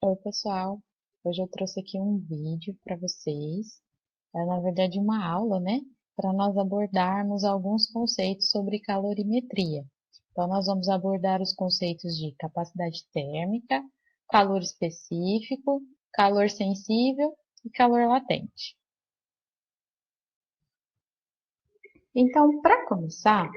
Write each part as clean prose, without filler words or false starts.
Oi, pessoal. Hoje eu trouxe aqui um vídeo para vocês. Na verdade, uma aula, né? Para nós abordarmos alguns conceitos sobre calorimetria. Então, nós vamos abordar os conceitos de capacidade térmica, calor específico, calor sensível e calor latente. Então, para começar,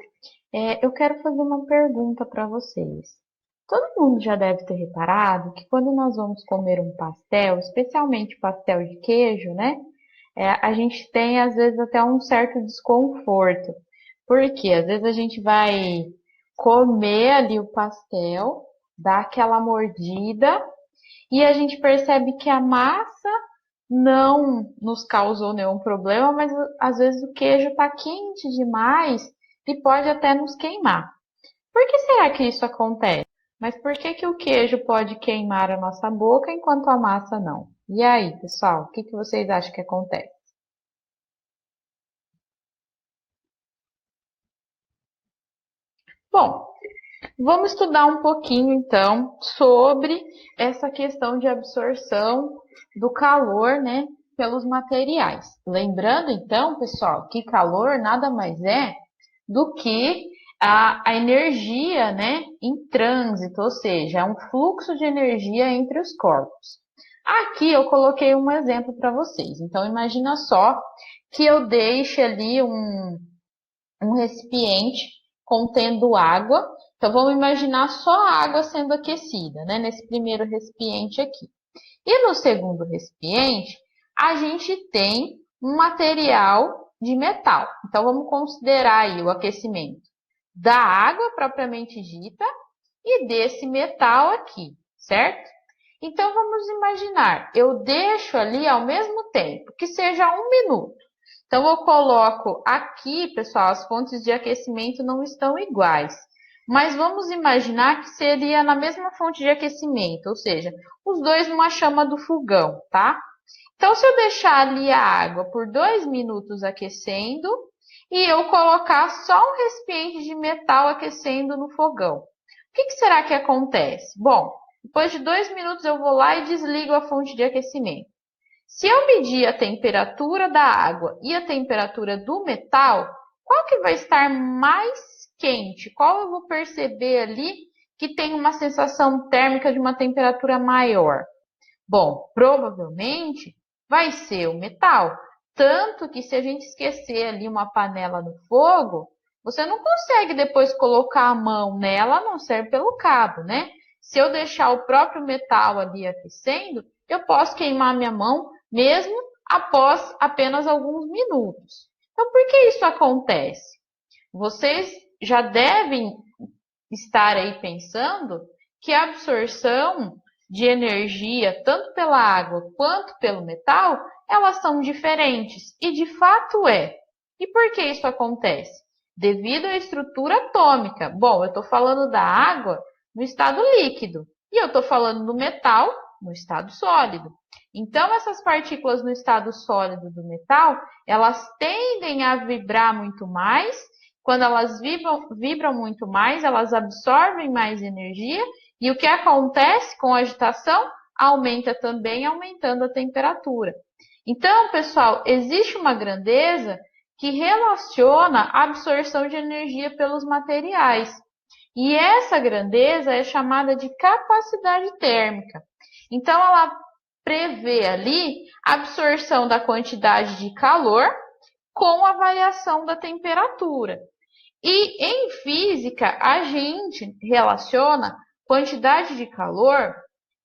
eu quero fazer uma pergunta para vocês. Todo mundo já deve ter reparado que quando nós vamos comer um pastel, especialmente pastel de queijo, né? A gente tem às vezes até um certo desconforto. Porque às vezes a gente vai comer ali o pastel, dá aquela mordida e a gente percebe que a massa não nos causou nenhum problema, mas às vezes o queijo está quente demais e pode até nos queimar. Por que será que isso acontece? Mas por que que o queijo pode queimar a nossa boca enquanto a massa não? E aí, pessoal, o que que vocês acham que acontece? Bom, vamos estudar um pouquinho então sobre essa questão de absorção do calor, né, pelos materiais. Lembrando então, pessoal, que calor nada mais é do que a energia, né, em trânsito, ou seja, é um fluxo de energia entre os corpos. Aqui eu coloquei um exemplo para vocês. Então imagina só que eu deixe ali um recipiente contendo água. Então vamos imaginar só a água sendo aquecida, né, nesse primeiro recipiente aqui. E no segundo recipiente, a gente tem um material de metal. Então vamos considerar aí o aquecimento da água propriamente dita e desse metal aqui, certo? Então vamos imaginar, eu deixo ali ao mesmo tempo, que seja 1 minuto. Então eu coloco aqui, pessoal, as fontes de aquecimento não estão iguais. Mas vamos imaginar que seria na mesma fonte de aquecimento, ou seja, os dois numa chama do fogão, tá? Então, se eu deixar ali a água por 2 minutos aquecendo e eu colocar só um recipiente de metal aquecendo no fogão, o que será que acontece? Bom, depois de 2 minutos eu vou lá e desligo a fonte de aquecimento. Se eu medir a temperatura da água e a temperatura do metal, qual que vai estar mais quente? Qual eu vou perceber ali que tem uma sensação térmica de uma temperatura maior? Bom, provavelmente vai ser o metal. Tanto que se a gente esquecer ali uma panela no fogo, você não consegue depois colocar a mão nela, a não ser pelo cabo, né? Se eu deixar o próprio metal ali aquecendo, eu posso queimar minha mão mesmo após apenas alguns minutos. Então, por que isso acontece? Vocês já devem estar aí pensando que a absorção de energia, tanto pela água quanto pelo metal, elas são diferentes. E de fato é. E por que isso acontece? Devido à estrutura atômica. Bom, eu estou falando da água no estado líquido e eu estou falando do metal no estado sólido. Então, essas partículas no estado sólido do metal, elas tendem a vibrar muito mais. Quando elas vibram muito mais, elas absorvem mais energia e o que acontece com a agitação aumenta também, aumentando a temperatura. Então, pessoal, existe uma grandeza que relaciona a absorção de energia pelos materiais. E essa grandeza é chamada de capacidade térmica. Então, ela prevê ali a absorção da quantidade de calor com a variação da temperatura. E em física, a gente relaciona quantidade de calor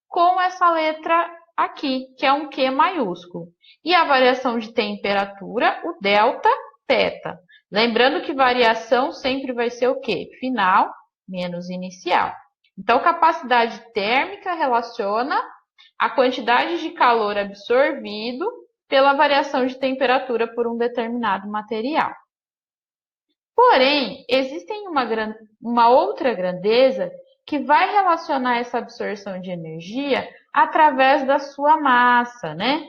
com essa letra aqui, que é um Q maiúsculo. E a variação de temperatura, o delta θ. Lembrando que variação sempre vai ser o quê? Final menos inicial. Então, capacidade térmica relaciona a quantidade de calor absorvido pela variação de temperatura por um determinado material. Porém, existem uma outra grandeza que vai relacionar essa absorção de energia através da sua massa, né?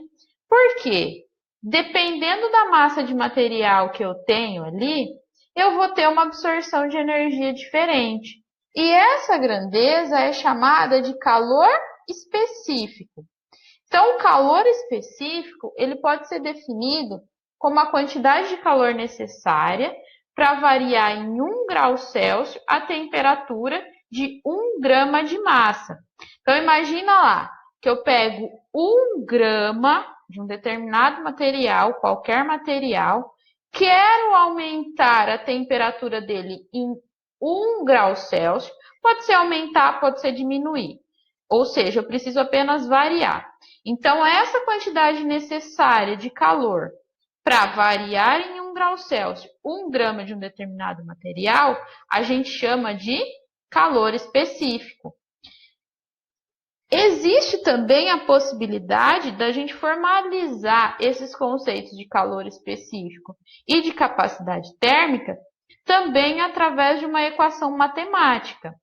Por quê? Dependendo da massa de material que eu tenho ali, eu vou ter uma absorção de energia diferente. E essa grandeza é chamada de calor específico. Então, o calor específico, ele pode ser definido como a quantidade de calor necessária para variar em 1 grau Celsius a temperatura de 1 grama de massa. Então, imagina lá que eu pego 1 grama de um determinado material, qualquer material, quero aumentar a temperatura dele em 1 grau Celsius, pode ser aumentar, pode ser diminuir. Ou seja, eu preciso apenas variar. Então, essa quantidade necessária de calor para variar em 1 grau Celsius 1 grama de um determinado material, a gente chama de calor específico. Existe também a possibilidade da gente formalizar esses conceitos de calor específico e de capacidade térmica também através de uma equação matemática.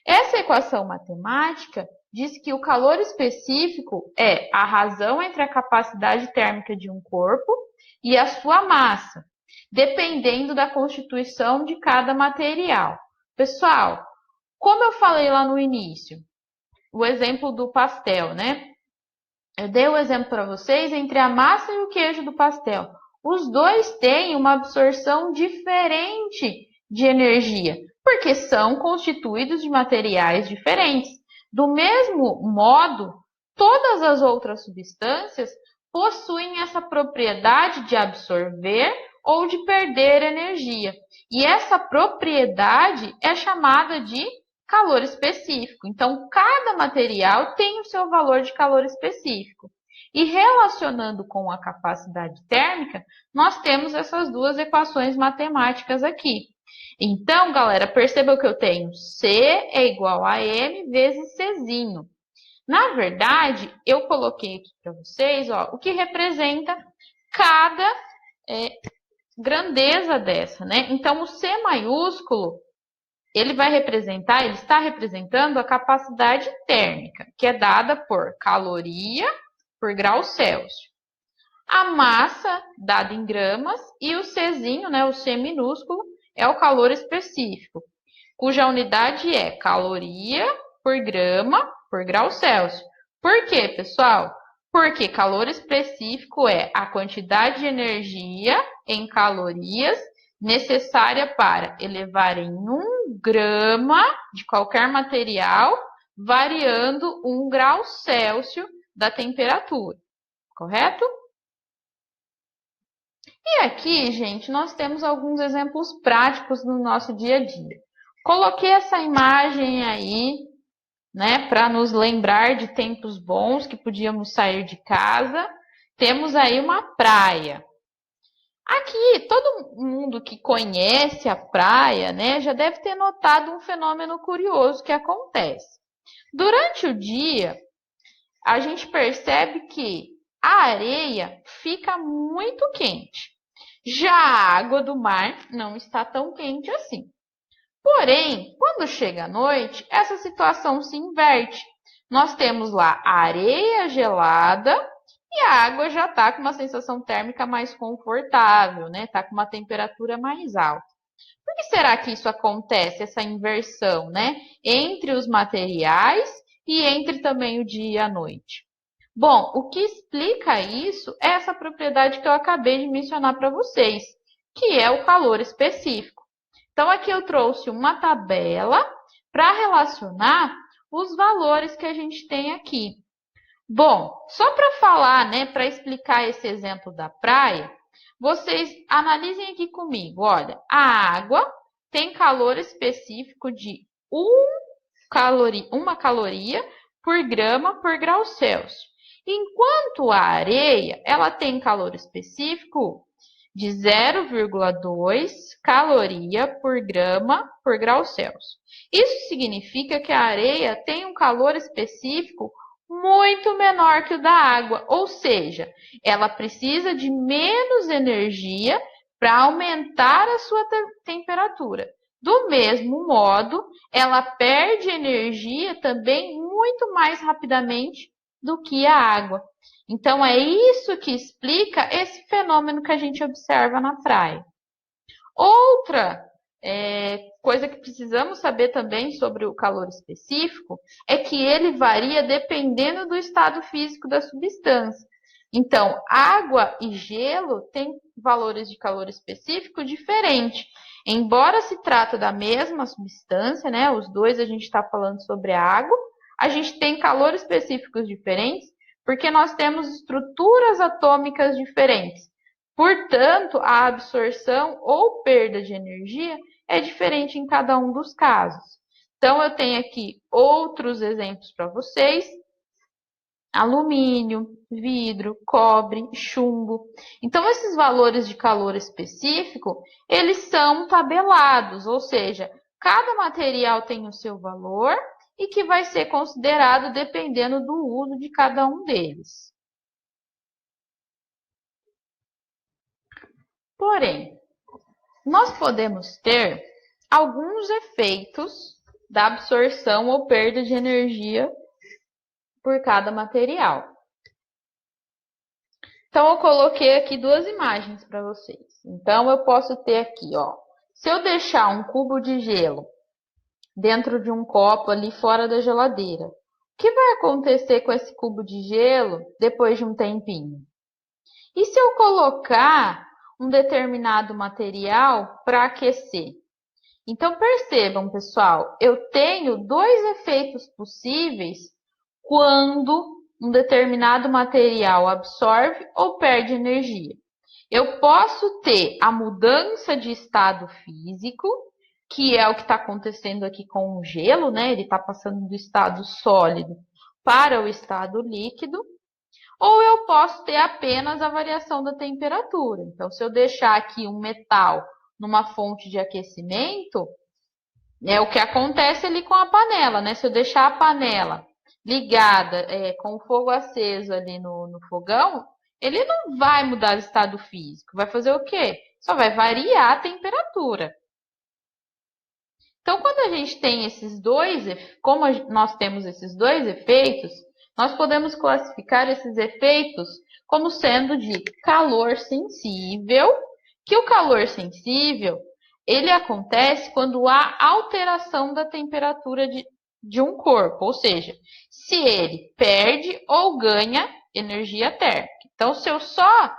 Essa equação matemática diz que o calor específico é a razão entre a capacidade térmica de um corpo e a sua massa, dependendo da constituição de cada material. Pessoal, como eu falei lá no início, o exemplo do pastel, né? Eu dei o exemplo para vocês entre a massa e o queijo do pastel. Os dois têm uma absorção diferente de energia, porque são constituídos de materiais diferentes. Do mesmo modo, todas as outras substâncias possuem essa propriedade de absorver ou de perder energia. E essa propriedade é chamada de calor específico. Então, cada material tem o seu valor de calor específico. E relacionando com a capacidade térmica, nós temos essas duas equações matemáticas aqui. Então, galera, percebam que eu tenho C é igual a M vezes Czinho. Na verdade, eu coloquei aqui para vocês o que representa cada grandeza dessa, né? Então, o C maiúsculo, ele está representando a capacidade térmica, que é dada por caloria por grau Celsius. A massa, dada em gramas, e o Czinho, né, o C minúsculo, é o calor específico, cuja unidade é caloria por grama por grau Celsius. Por quê, pessoal? Porque calor específico é a quantidade de energia em calorias necessária para elevar em 1 grama de qualquer material, variando 1 grau Celsius da temperatura, correto? E aqui, gente, nós temos alguns exemplos práticos no nosso dia a dia. Coloquei essa imagem aí, né, para nos lembrar de tempos bons que podíamos sair de casa. Temos aí uma praia. Aqui, todo mundo que conhece a praia, né, já deve ter notado um fenômeno curioso que acontece. Durante o dia, a gente percebe que a areia fica muito quente. Já a água do mar não está tão quente assim. Porém, quando chega a noite, essa situação se inverte. Nós temos lá a areia gelada e a água já está com uma sensação térmica mais confortável, né? Está com uma temperatura mais alta. Por que será que isso acontece, essa inversão, né? Entre os materiais e entre também o dia e a noite? Bom, o que explica isso é essa propriedade que eu acabei de mencionar para vocês, que é o calor específico. Então, aqui eu trouxe uma tabela para relacionar os valores que a gente tem aqui. Bom, só para falar, né, para explicar esse exemplo da praia, vocês analisem aqui comigo. Olha, a água tem calor específico de 1 caloria por grama por grau Celsius. Enquanto a areia, ela tem calor específico de 0,2 caloria por grama por grau Celsius. Isso significa que a areia tem um calor específico muito menor que o da água, ou seja, ela precisa de menos energia para aumentar a sua temperatura. Do mesmo modo, ela perde energia também muito mais rapidamente do que a água. Então, é isso que explica esse fenômeno que a gente observa na praia. Outra coisa que precisamos saber também sobre o calor específico é que ele varia dependendo do estado físico da substância. Então, água e gelo têm valores de calor específico diferentes. Embora se trata da mesma substância, né? Os dois a gente está falando sobre a água, a gente tem calores específicos diferentes, porque nós temos estruturas atômicas diferentes. Portanto, a absorção ou perda de energia é diferente em cada um dos casos. Então, eu tenho aqui outros exemplos para vocês. Alumínio, vidro, cobre, chumbo. Então, esses valores de calor específico, eles são tabelados, ou seja, cada material tem o seu valor e que vai ser considerado dependendo do uso de cada um deles. Porém, nós podemos ter alguns efeitos da absorção ou perda de energia por cada material. Então, eu coloquei aqui duas imagens para vocês. Então, eu posso ter aqui, ó, se eu deixar um cubo de gelo dentro de um copo ali fora da geladeira, o que vai acontecer com esse cubo de gelo depois de um tempinho? E se eu colocar um determinado material para aquecer? Então, percebam, pessoal, eu tenho dois efeitos possíveis quando um determinado material absorve ou perde energia. Eu posso ter a mudança de estado físico, que é o que está acontecendo aqui com o gelo, né? Ele está passando do estado sólido para o estado líquido. Ou eu posso ter apenas a variação da temperatura. Então, se eu deixar aqui um metal numa fonte de aquecimento, é o que acontece ali com a panela, né? Se eu deixar a panela ligada, com o fogo aceso ali no fogão, ele não vai mudar o estado físico. Vai fazer o quê? Só vai variar a temperatura. Então, quando a gente tem esses dois, como nós temos esses dois efeitos, nós podemos classificar esses efeitos como sendo de calor sensível, que o calor sensível, ele acontece quando há alteração da temperatura de um corpo, ou seja, se ele perde ou ganha energia térmica. Então, se eu só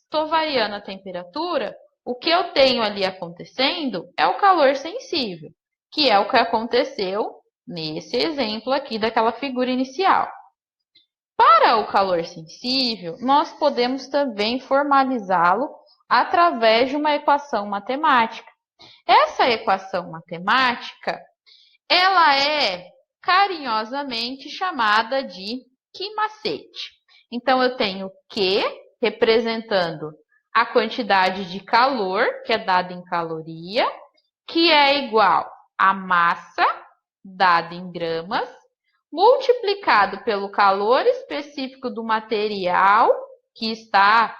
estou variando a temperatura, o que eu tenho ali acontecendo é o calor sensível, que é o que aconteceu nesse exemplo aqui daquela figura inicial. Para o calor sensível, nós podemos também formalizá-lo através de uma equação matemática. Essa equação matemática, ela é carinhosamente chamada de Q-macete. Então, eu tenho Q representando a quantidade de calor, que é dada em caloria, que é igual a massa, dada em gramas, multiplicado pelo calor específico do material que está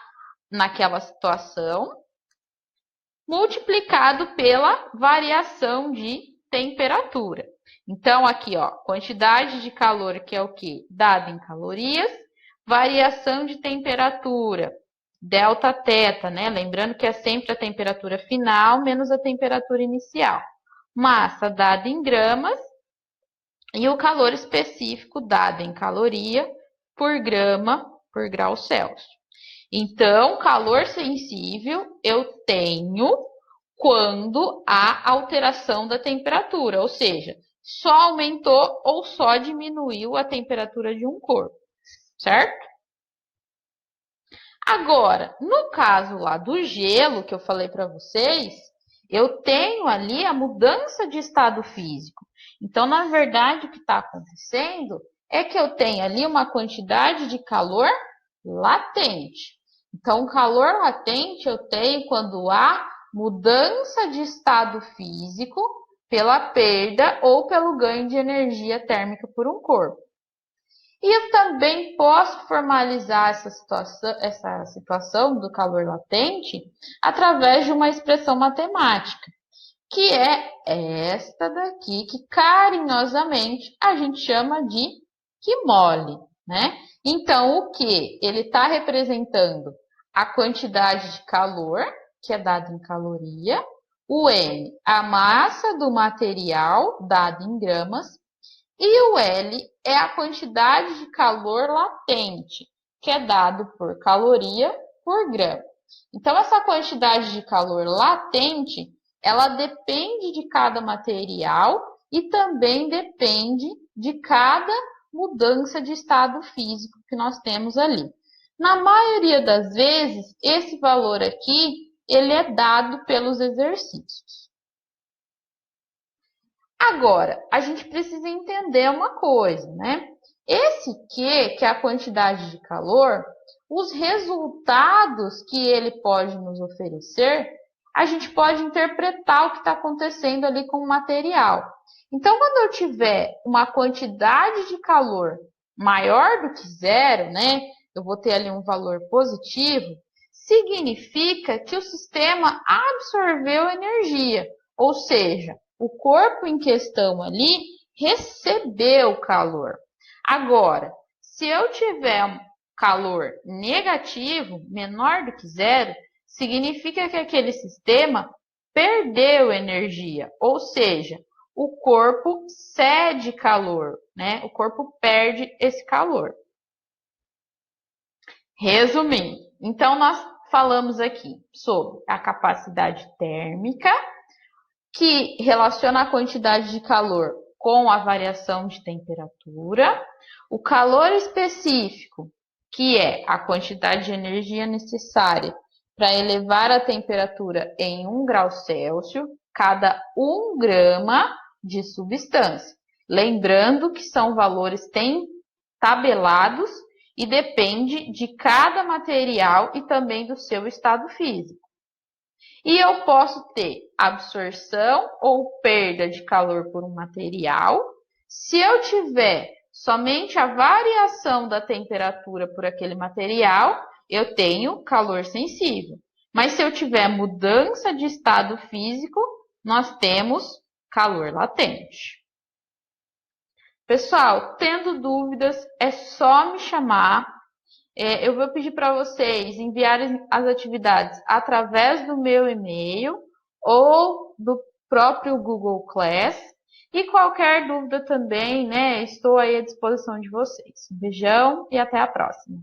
naquela situação, multiplicado pela variação de temperatura. Então, aqui, ó, quantidade de calor, que é o quê? Dado em calorias, variação de temperatura, delta θ, né? Lembrando que é sempre a temperatura final menos a temperatura inicial. Massa dada em gramas e o calor específico dado em caloria por grama por grau Celsius. Então, calor sensível eu tenho quando há alteração da temperatura, ou seja, só aumentou ou só diminuiu a temperatura de um corpo, certo? Agora, no caso lá do gelo que eu falei para vocês, eu tenho ali a mudança de estado físico. Então, na verdade, o que está acontecendo é que eu tenho ali uma quantidade de calor latente. Então, o calor latente eu tenho quando há mudança de estado físico pela perda ou pelo ganho de energia térmica por um corpo. E eu também posso formalizar essa situação do calor latente através de uma expressão matemática, que é esta daqui, que carinhosamente a gente chama de Q-mole, né? Então, o Q? Ele está representando a quantidade de calor, que é dado em caloria. O M, a massa do material, dado em gramas. E o L é a quantidade de calor latente, que é dado por caloria por grama. Então, essa quantidade de calor latente, ela depende de cada material e também depende de cada mudança de estado físico que nós temos ali. Na maioria das vezes, esse valor aqui, ele é dado pelos exercícios. Agora, a gente precisa entender uma coisa, né? Esse Q, que é a quantidade de calor, os resultados que ele pode nos oferecer, a gente pode interpretar o que está acontecendo ali com o material. Então, quando eu tiver uma quantidade de calor maior do que zero, né? Eu vou ter ali um valor positivo, significa que o sistema absorveu energia, ou seja, o corpo em questão ali recebeu calor. Agora, se eu tiver um calor negativo, menor do que zero, significa que aquele sistema perdeu energia, ou seja, o corpo cede calor, né? O corpo perde esse calor. Resumindo, então nós falamos aqui sobre a capacidade térmica, que relaciona a quantidade de calor com a variação de temperatura, o calor específico, que é a quantidade de energia necessária para elevar a temperatura em 1 grau Celsius, cada 1 grama de substância. Lembrando que são valores tabelados e depende de cada material e também do seu estado físico. E eu posso ter absorção ou perda de calor por um material. Se eu tiver somente a variação da temperatura por aquele material, eu tenho calor sensível. Mas se eu tiver mudança de estado físico, nós temos calor latente. Pessoal, tendo dúvidas, é só me chamar. Eu vou pedir para vocês enviarem as atividades através do meu e-mail ou do próprio Google Class. E qualquer dúvida também, né? Estou aí à disposição de vocês. Um beijão e até a próxima.